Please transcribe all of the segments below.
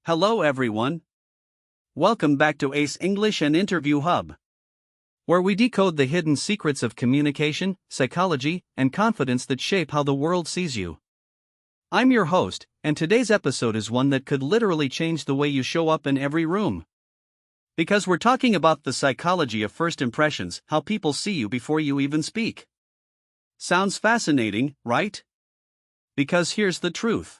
Hello everyone. Welcome back to Ace English and Interview Hub, where we decode the hidden secrets of communication, psychology, and confidence that shape how the world sees you. I'm your host, and today's episode is one that could literally change the way you show up in every room. Because we're talking about the psychology of first impressions, how people see you before you even speak. Sounds fascinating, right? Because here's the truth.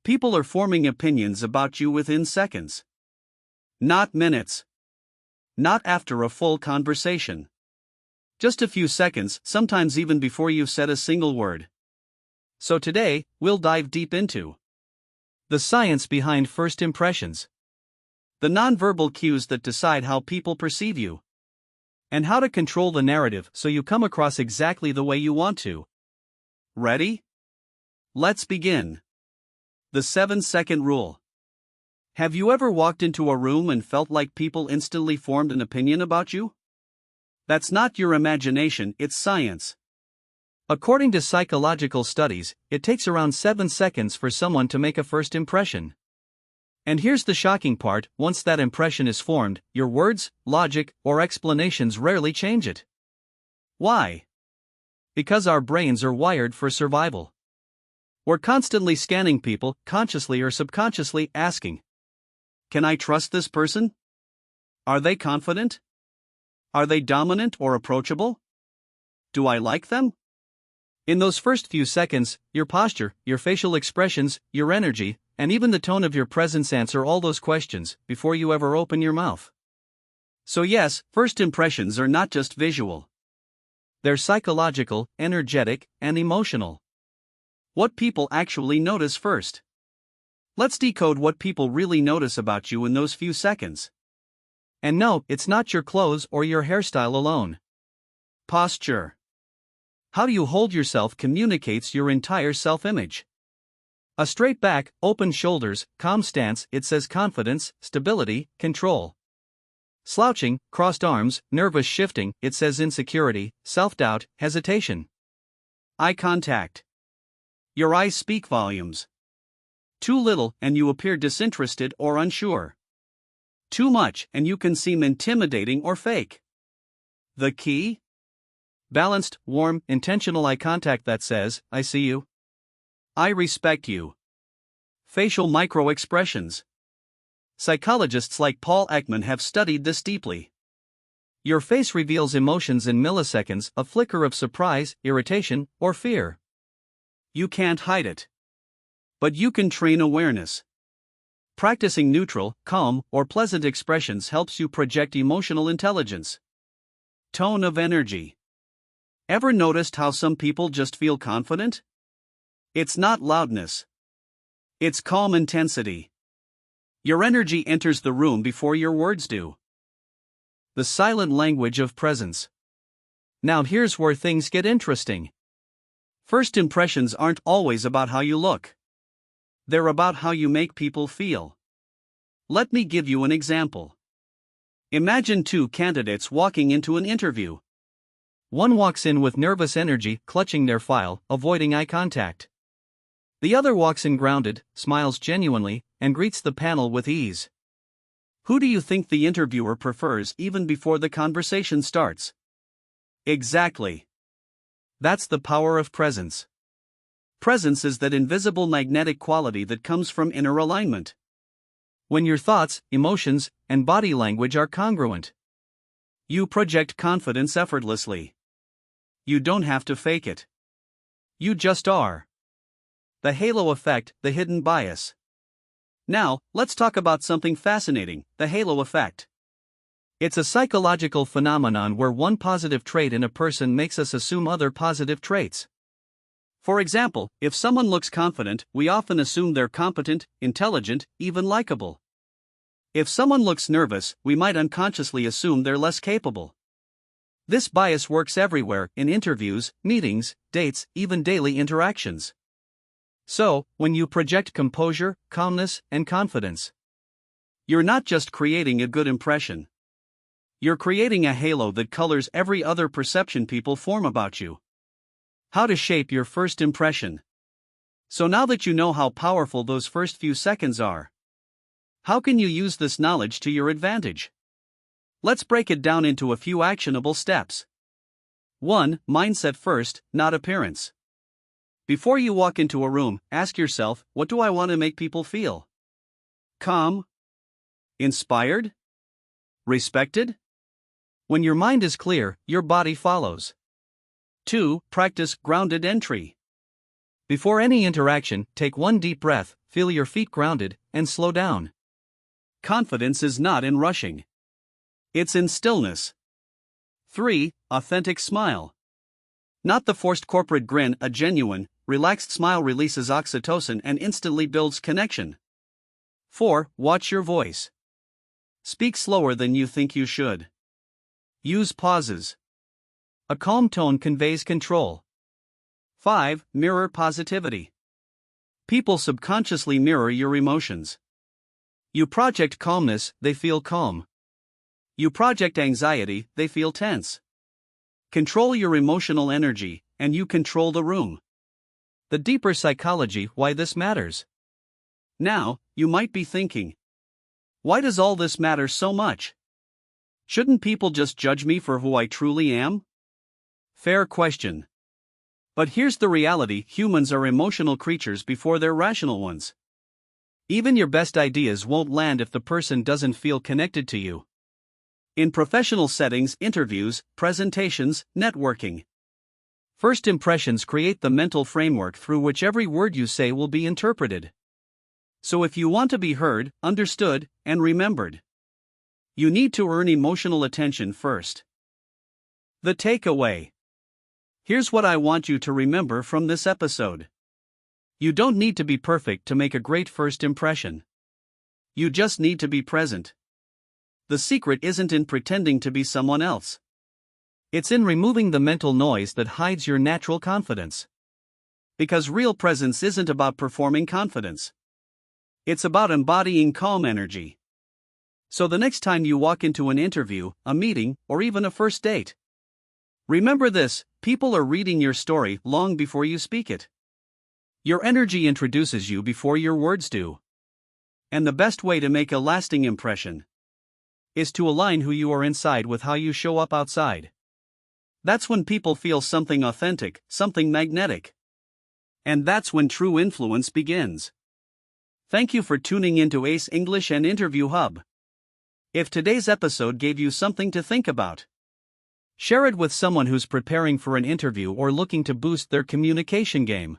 People are forming opinions about you within seconds. Not minutes. Not after a full conversation. Just a few seconds, sometimes even before you've said a single word. So today, we'll dive deep into the science behind first impressions, the nonverbal cues that decide how people perceive you, and how to control the narrative so you come across exactly the way you want to. Ready? Let's begin. The 7-second rule. Have you ever walked into a room and felt like people instantly formed an opinion about you? That's not your imagination, it's science. According to psychological studies, it takes around 7 seconds for someone to make a first impression. And here's the shocking part: once that impression is formed, your words, logic, or explanations rarely change it. Why? Because our brains are wired for survival. We're constantly scanning people, consciously or subconsciously, asking, can I trust this person? Are they confident? Are they dominant or approachable? Do I like them? In those first few seconds, your posture, your facial expressions, your energy, and even the tone of your presence answer all those questions before you ever open your mouth. So yes, first impressions are not just visual. They're psychological, energetic, and emotional. What people actually notice first. Let's decode what people really notice about you in those few seconds. And no, it's not your clothes or your hairstyle alone. Posture. How you hold yourself communicates your entire self-image. A straight back, open shoulders, calm stance, it says confidence, stability, control. Slouching, crossed arms, nervous shifting, it says insecurity, self-doubt, hesitation. Eye contact. Your eyes speak volumes. Too little, and you appear disinterested or unsure. Too much, and you can seem intimidating or fake. The key? Balanced, warm, intentional eye contact that says, I see you. I respect you. Facial micro-expressions. Psychologists like Paul Ekman have studied this deeply. Your face reveals emotions in milliseconds, a flicker of surprise, irritation, or fear. You can't hide it. But you can train awareness. Practicing neutral, calm, or pleasant expressions helps you project emotional intelligence. Tone of energy. Ever noticed how some people just feel confident? It's not loudness. It's calm intensity. Your energy enters the room before your words do. The silent language of presence. Now here's where things get interesting. First impressions aren't always about how you look. They're about how you make people feel. Let me give you an example. Imagine two candidates walking into an interview. One walks in with nervous energy, clutching their file, avoiding eye contact. The other walks in grounded, smiles genuinely, and greets the panel with ease. Who do you think the interviewer prefers even before the conversation starts? Exactly. That's the power of presence. Presence is that invisible magnetic quality that comes from inner alignment. When your thoughts, emotions, and body language are congruent, you project confidence effortlessly. You don't have to fake it. You just are. The halo effect, the hidden bias. Now, let's talk about something fascinating: the halo effect. It's a psychological phenomenon where one positive trait in a person makes us assume other positive traits. For example, if someone looks confident, we often assume they're competent, intelligent, even likable. If someone looks nervous, we might unconsciously assume they're less capable. This bias works everywhere: in interviews, meetings, dates, even daily interactions. So, when you project composure, calmness, and confidence, you're not just creating a good impression. You're creating a halo that colors every other perception people form about you. How to shape your first impression. So now that you know how powerful those first few seconds are, How can you use this knowledge to your advantage? Let's break it down into a few actionable steps. 1. Mindset first, not appearance. Before you walk into a room, ask yourself, what do I want to make people feel? Calm? Inspired? Respected? When your mind is clear, your body follows. 2. Practice grounded entry. Before any interaction, take one deep breath, feel your feet grounded, and slow down. Confidence is not in rushing. It's in stillness. 3. Authentic smile. Not the forced corporate grin, a genuine, relaxed smile releases oxytocin and instantly builds connection. 4. Watch your voice. Speak slower than you think you should. Use pauses. A calm tone conveys control. 5. Mirror positivity. People subconsciously mirror your emotions. You project calmness, they feel calm. You project anxiety, they feel tense. Control your emotional energy, and you control the room. The deeper psychology why this matters. Now, you might be thinking, why does all this matter so much? Shouldn't people just judge me for who I truly am? Fair question. But here's the reality: humans are emotional creatures before they're rational ones. Even your best ideas won't land if the person doesn't feel connected to you. In professional settings, interviews, presentations, networking, first impressions create the mental framework through which every word you say will be interpreted. So if you want to be heard, understood, and remembered, you need to earn emotional attention first. The takeaway. Here's what I want you to remember from this episode. You don't need to be perfect to make a great first impression. You just need to be present. The secret isn't in pretending to be someone else. It's in removing the mental noise that hides your natural confidence. Because real presence isn't about performing confidence. It's about embodying calm energy. So the next time you walk into an interview, a meeting, or even a first date, remember this: people are reading your story long before you speak it. Your energy introduces you before your words do. And the best way to make a lasting impression is to align who you are inside with how you show up outside. That's when people feel something authentic, something magnetic. And that's when true influence begins. Thank you for tuning into Ace English and Interview Hub. If today's episode gave you something to think about, share it with someone who's preparing for an interview or looking to boost their communication game.